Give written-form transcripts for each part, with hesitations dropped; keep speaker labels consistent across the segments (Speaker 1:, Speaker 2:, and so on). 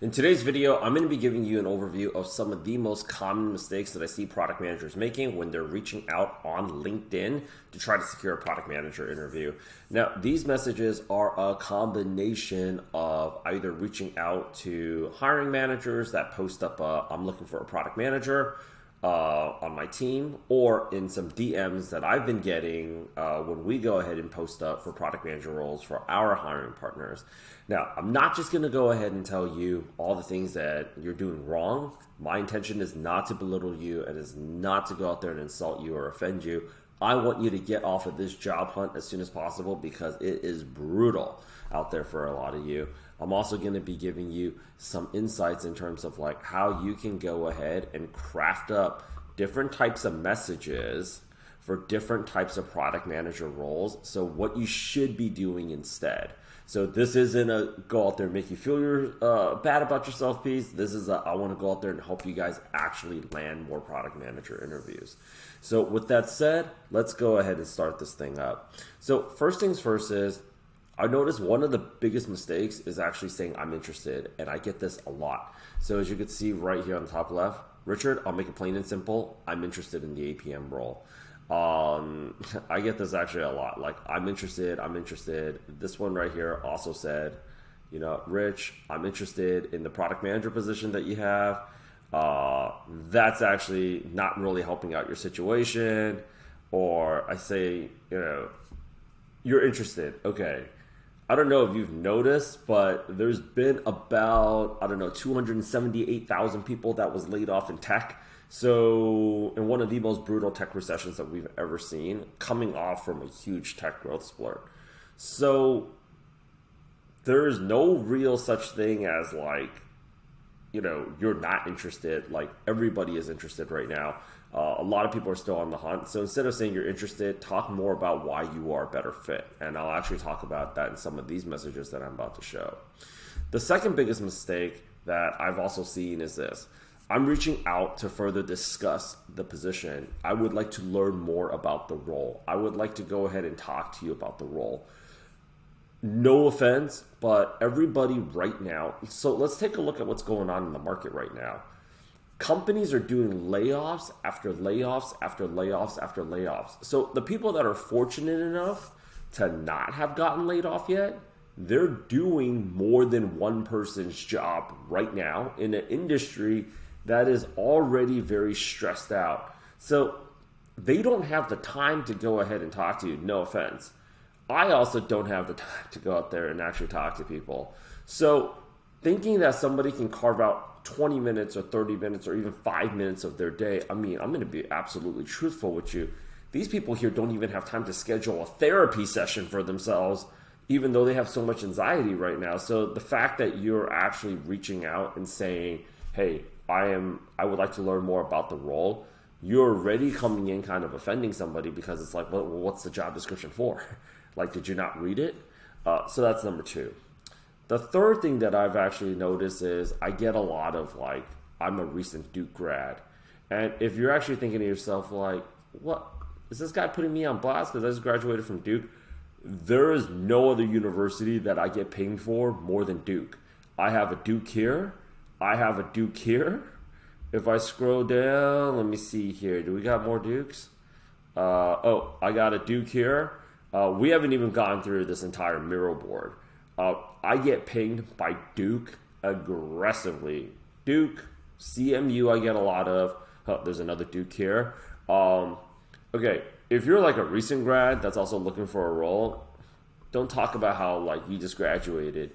Speaker 1: In today's video, I'm going to be giving you an overview of some of the most common mistakes that I see product managers making when they're reaching out on LinkedIn to try to secure a product manager interview. Now, these messages are a combination of either reaching out to hiring managers that post up, I'm looking for a product manager on my team, or in some DMs that I've been getting when we go ahead and post up for product manager roles for our hiring partners. Now, I'm not just going to go ahead and tell you all the things that you're doing wrong. My intention is not to belittle you. It is not to go out there and insult you or offend you. I want you to get off of this job hunt as soon as possible because it is brutal out there for a lot of you. I'm also going to be giving you some insights in terms of like how you can go ahead and craft up different types of messages for different types of product manager roles. So what you should be doing instead. So this isn't a go out there and make you feel bad about yourself piece. This is I want to go out there and help you guys actually land more product manager interviews. So with that said, let's go ahead and start this thing up. So first things first is, I noticed one of the biggest mistakes is actually saying I'm interested, and I get this a lot. So as you can see right here on the top left, Richard, I'll make it plain and simple, I'm interested in the APM role. I get this actually a lot, like I'm interested. This one right here also said, you know, Rich, I'm interested in the product manager position that you have. That's actually not really helping out your situation. Or I say, you know, you're interested, okay. I don't know if you've noticed, but there's been about, 278,000 people that was laid off in tech. So in one of the most brutal tech recessions that we've ever seen, coming off from a huge tech growth spurt. So there's no real such thing as like, you know, you're not interested. Like everybody is interested right now. A lot of people are still on the hunt. So instead of saying you're interested, talk more about why you are a better fit. And I'll actually talk about that in some of these messages that I'm about to show. The second biggest mistake that I've also seen is this. I'm reaching out to further discuss the position. I would like to learn more about the role. I would like to go ahead and talk to you about the role. No offense, but everybody right now, so let's take a look at what's going on in the market right now. Companies are doing layoffs after layoffs after layoffs after layoffs. So the people that are fortunate enough to not have gotten laid off yet, they're doing more than one person's job right now in an industry that is already very stressed out. So they don't have the time to go ahead and talk to you, no offense. I also don't have the time to go out there and actually talk to people. So thinking that somebody can carve out 20 minutes or 30 minutes or even 5 minutes of their day, I mean, I'm going to be absolutely truthful with you. These people here don't even have time to schedule a therapy session for themselves, even though they have so much anxiety right now. So the fact that you're actually reaching out and saying, hey, I would like to learn more about the role, you're already coming in kind of offending somebody because it's like, well, what's the job description for? Like, did you not read it? So that's number two. The third thing that I've actually noticed is I get a lot of like, I'm a recent Duke grad. And if you're actually thinking to yourself like, what, is this guy putting me on blast because I just graduated from Duke? There is no other university that I get pinged for more than Duke. I have a Duke here. I have a Duke here. If I scroll down, let me see here. Do we got more Dukes? I got a Duke here. We haven't even gone through this entire Miro board. I get pinged by Duke aggressively. Duke, CMU I get a lot of. Oh, there's another Duke here. Okay, if you're like a recent grad that's also looking for a role, don't talk about how like you just graduated.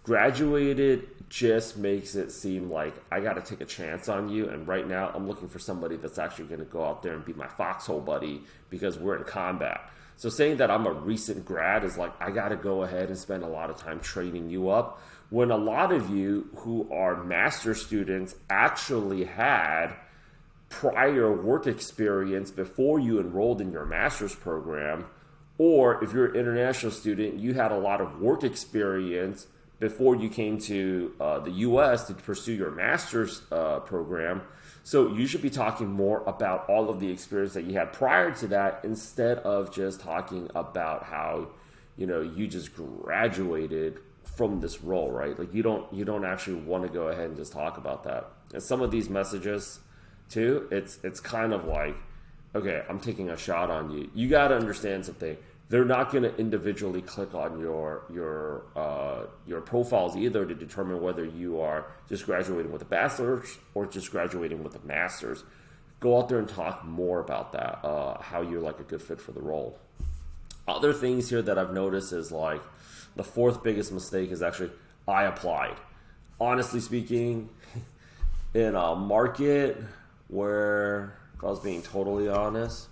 Speaker 1: Graduated just makes it seem like I got to take a chance on you. And right now I'm looking for somebody that's actually going to go out there and be my foxhole buddy because we're in combat. So saying that I'm a recent grad is like, I got to go ahead and spend a lot of time training you up. When a lot of you who are master students actually had prior work experience before you enrolled in your master's program, or if you're an international student, you had a lot of work experience before you came to the US to pursue your master's program. So you should be talking more about all of the experience that you had prior to that instead of just talking about how, you know, you just graduated from this role, right? Like you don't actually want to go ahead and just talk about that. And some of these messages too, it's kind of like, okay, I'm taking a shot on you. You got to understand something. They're not going to individually click on your profiles either to determine whether you are just graduating with a bachelor's or just graduating with a master's. Go out there and talk more about that, how you're like a good fit for the role. Other things here that I've noticed is like the fourth biggest mistake is actually I applied. Honestly speaking, in a market where, if I was being totally honest,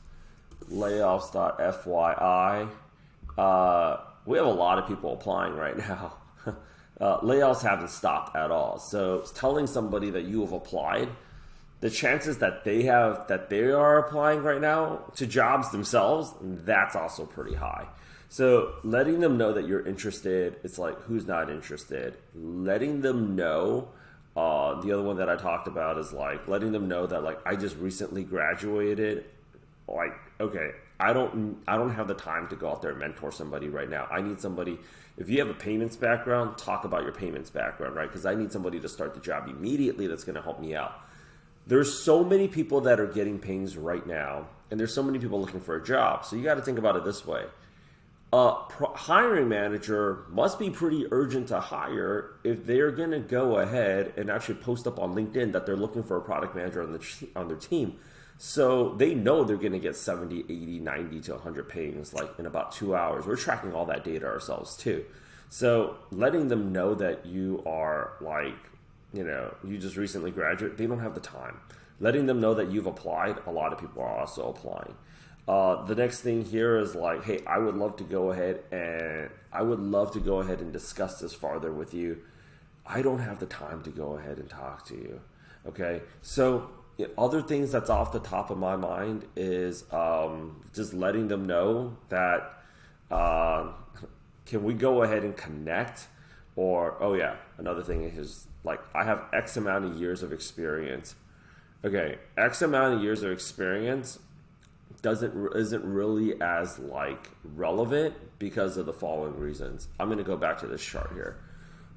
Speaker 1: layoffs.fyi, we have a lot of people applying right now. Layoffs haven't stopped at all. So telling somebody that you have applied, the chances that they are applying right now to jobs themselves, that's also pretty high. So letting them know that you're interested, it's like, who's not interested? Letting them know, the other one that I talked about is like letting them know that like I just recently graduated. Like, okay, I don't have the time to go out there and mentor somebody right now. I need somebody, if you have a payments background, talk about your payments background, right? Because I need somebody to start the job immediately that's going to help me out. There's so many people that are getting pings right now, and there's so many people looking for a job. So you got to think about it this way. Hiring manager must be pretty urgent to hire if they're going to go ahead and actually post up on LinkedIn that they're looking for a product manager on their team. So they know they're going to get 70, 80, 90 to 100 pings like in about 2 hours. We're tracking all that data ourselves too. So letting them know that you are like, you just recently graduated, they don't have the time. Letting them know that you've applied, a lot of people are also applying. The next thing here is like, hey, I would love to go ahead and discuss this farther with you. I don't have the time to go ahead and talk to you. Okay, so other things that's off the top of my mind is just letting them know that can we go ahead and connect? Or, oh yeah, another thing is like, I have X amount of years of experience. Okay, X amount of years of experience isn't really as like relevant because of the following reasons. I'm going to go back to this chart here.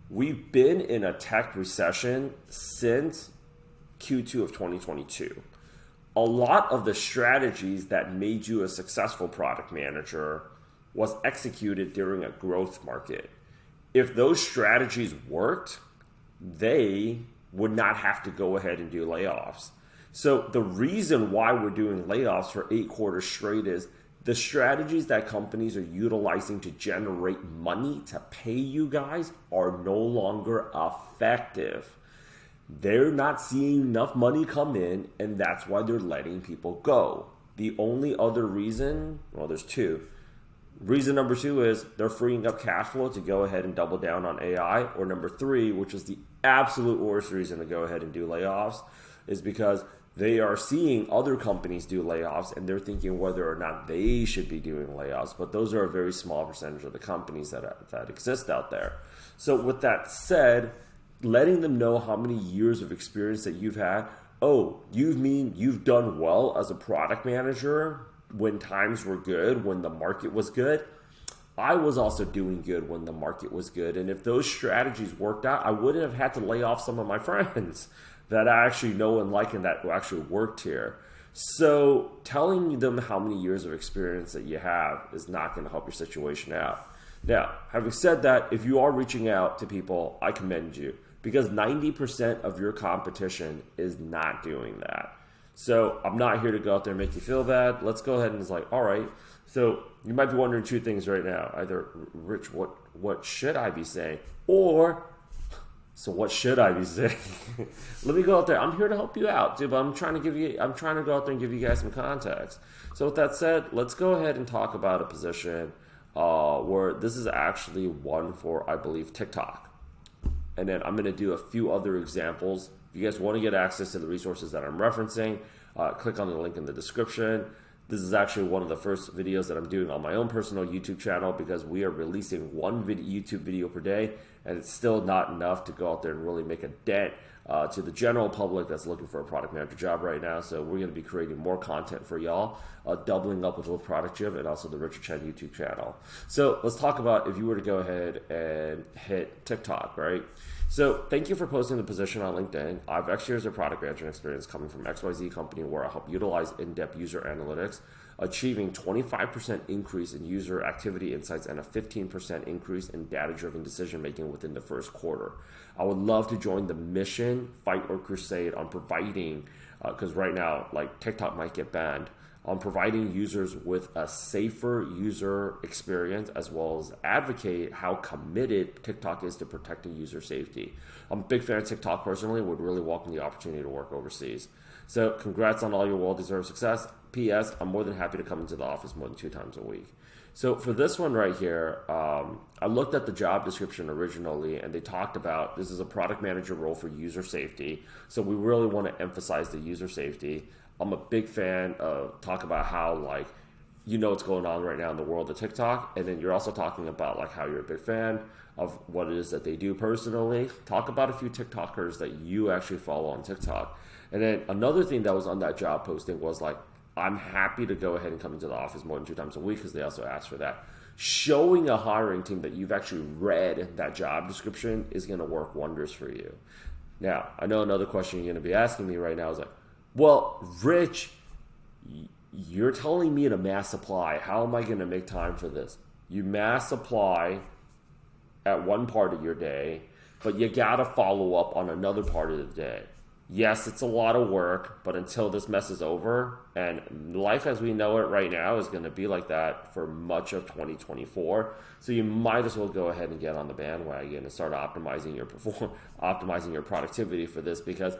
Speaker 1: We've been in a tech recession since Q2 of 2022. A lot of the strategies that made you a successful product manager was executed during a growth market. If those strategies worked, they would not have to go ahead and do layoffs. So the reason why we're doing layoffs for 8 quarters straight is the strategies that companies are utilizing to generate money to pay you guys are no longer effective. They're not seeing enough money come in, and that's why they're letting people go. The only other reason, well, there's two. Reason number 2 is they're freeing up cash flow to go ahead and double down on AI. Or number 3, which is the absolute worst reason to go ahead and do layoffs, is because they are seeing other companies do layoffs and they're thinking whether or not they should be doing layoffs. But those are a very small percentage of the companies that exist out there. So with that said, letting them know how many years of experience that you've had. Oh, you've done well as a product manager when times were good, when the market was good. I was also doing good when the market was good. And if those strategies worked out, I wouldn't have had to lay off some of my friends that I actually know and like and that actually worked here. So telling them how many years of experience that you have is not going to help your situation out. Now, having said that, if you are reaching out to people, I commend you, because 90% of your competition is not doing that. So I'm not here to go out there and make you feel bad. Let's go ahead and it's like, all right. So you might be wondering 2 things right now. Either, Rich, what should I be saying? Or, so what should I be saying? Let me go out there. I'm here to help you out, dude, but I'm trying to go out there and give you guys some context. So with that said, let's go ahead and talk about a position where this is actually one for, I believe, TikTok. And then I'm going to do a few other examples. If you guys want to get access to the resources that I'm referencing, click on the link in the description. This is actually one of the first videos that I'm doing on my own personal YouTube channel because we are releasing one YouTube video per day, and it's still not enough to go out there and really make a dent to the general public that's looking for a product manager job right now. So we're going to be creating more content for y'all, doubling up with both Product Gym and also the Richard Chen YouTube channel. So let's talk about if you were to go ahead and hit TikTok, right? So thank you for posting the position on LinkedIn. I have X years of product management experience coming from XYZ company where I help utilize in-depth user analytics, achieving 25% increase in user activity insights and a 15% increase in data-driven decision-making within the first quarter. I would love to join the mission, fight, or crusade on providing, because right now, like TikTok might get banned, on providing users with a safer user experience, as well as advocate how committed TikTok is to protecting user safety. I'm a big fan of TikTok personally, would really welcome the opportunity to work overseas. So congrats on all your well-deserved success. P.S. I'm more than happy to come into the office more than 2 times a week. So for this one right here, I looked at the job description originally, and they talked about this is a product manager role for user safety. So we really want to emphasize the user safety. I'm a big fan of talk about how, like, you know what's going on right now in the world of TikTok, and then you're also talking about like how you're a big fan of what it is that they do personally. Talk about a few TikTokers that you actually follow on TikTok. And then another thing that was on that job posting was like, I'm happy to go ahead and come into the office more than 2 times a week because they also asked for that. Showing a hiring team that you've actually read that job description is going to work wonders for you. Now, I know another question you're going to be asking me right now is like, well, Rich, you're telling me to mass apply. How am I going to make time for this? You mass apply at one part of your day, but you got to follow up on another part of the day. Yes, it's a lot of work, but until this mess is over, and life as we know it right now is going to be like that for much of 2024. So you might as well go ahead and get on the bandwagon and start optimizing your productivity for this, because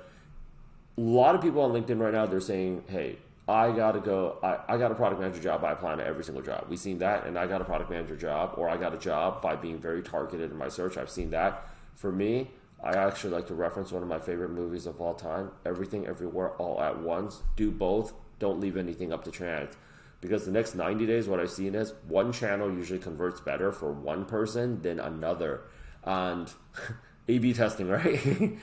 Speaker 1: a lot of people on LinkedIn right now, they're saying, hey, I got a product manager job by applying to every single job. We've seen that, and I got a product manager job, or I got a job by being very targeted in my search. I've seen that. For me, I actually like to reference one of my favorite movies of all time, Everything Everywhere All at Once. Do both. Don't leave anything up to chance. Because the next 90 days, what I've seen is one channel usually converts better for one person than another. And A/B testing, right?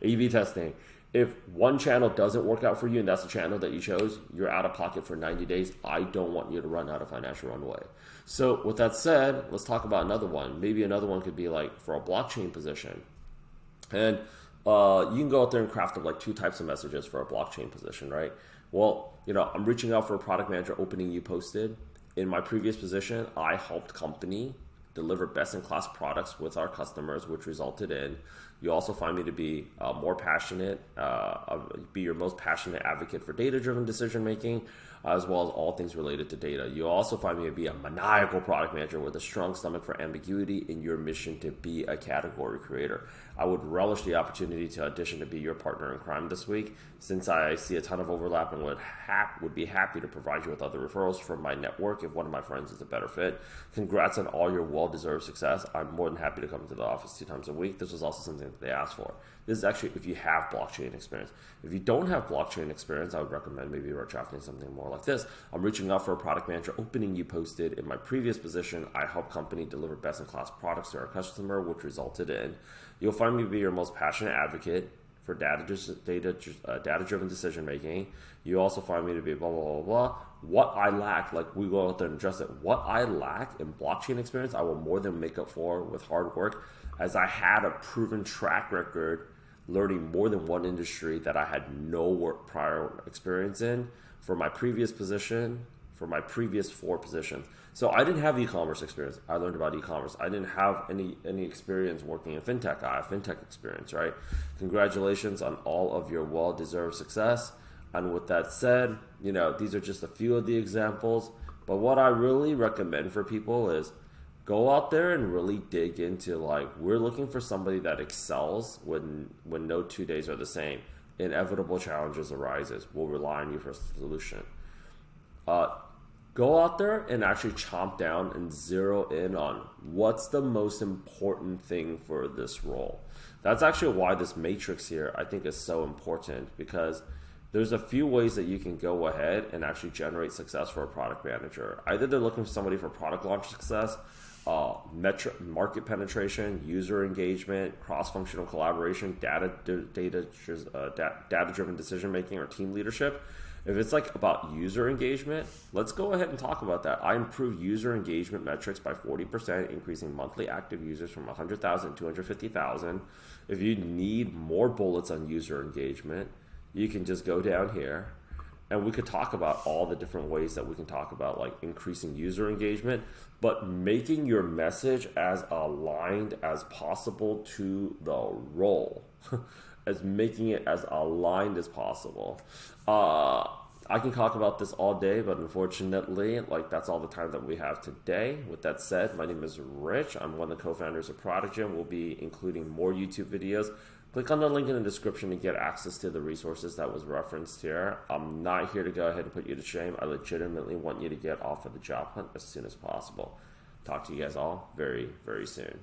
Speaker 1: A/B testing. If one channel doesn't work out for you and that's the channel that you chose, you're out of pocket for 90 days. I don't want you to run out of financial runway. So with that said, let's talk about another one. Maybe another one could be like for a blockchain position. And you can go out there and craft up like 2 types of messages for a blockchain position, right? Well, I'm reaching out for a product manager opening you posted. In my previous position, I helped company deliver best-in-class products with our customers, which resulted in you also find me to be more passionate, be your most passionate advocate for data-driven decision-making, as well as all things related to data. You also find me to be a maniacal product manager with a strong stomach for ambiguity in your mission to be a category creator. I would relish the opportunity to audition to be your partner in crime this week, since I see a ton of overlap and would be happy to provide you with other referrals from my network if one of my friends is a better fit. Congrats on all your well-deserved success. I'm more than happy to come to the office 2 times a week. This was also something that they asked for. This is actually if you have blockchain experience. If you don't have blockchain experience, I would recommend maybe drafting something more like this. I'm reaching out for a product manager opening you posted. In my previous position, I helped company deliver best-in-class products to our customer, which resulted in you'll find me to be your most passionate advocate for data-driven decision-making. You also find me to be blah, blah, blah, blah. What I lack, like we go out there and address it, what I lack in blockchain experience, I will more than make up for with hard work, as I had a proven track record learning more than one industry that I had no prior experience in for my previous position, for my previous 4 positions. So I didn't have e-commerce experience. I learned about e-commerce. I didn't have any experience working in fintech. I have fintech experience, right? Congratulations on all of your well-deserved success. And with that said, these are just a few of the examples. But what I really recommend for people is go out there and really dig into, like, we're looking for somebody that excels when no 2 days are the same. Inevitable challenges arises. We'll rely on you for a solution. Go out there and actually chomp down and zero in on what's the most important thing for this role. That's actually why this matrix here I think is so important, because there's a few ways that you can go ahead and actually generate success for a product manager. Either they're looking for somebody for product launch success, market penetration, user engagement, cross-functional collaboration, data-driven decision making, or team leadership. If it's like about user engagement, let's go ahead and talk about that. I improved user engagement metrics by 40%, increasing monthly active users from 100,000 to 250,000. If you need more bullets on user engagement, you can just go down here and we could talk about all the different ways that we can talk about like increasing user engagement, but making your message as aligned as possible to the role. As making it as aligned as possible. I can talk about this all day, but unfortunately, like that's all the time that we have today. With that said, my name is Rich. I'm one of the co-founders of Prodigy. We'll be including more YouTube videos. Click on the link in the description to get access to the resources that was referenced here. I'm not here to go ahead and put you to shame. I legitimately want you to get off of the job hunt as soon as possible. Talk to you guys all very, very soon.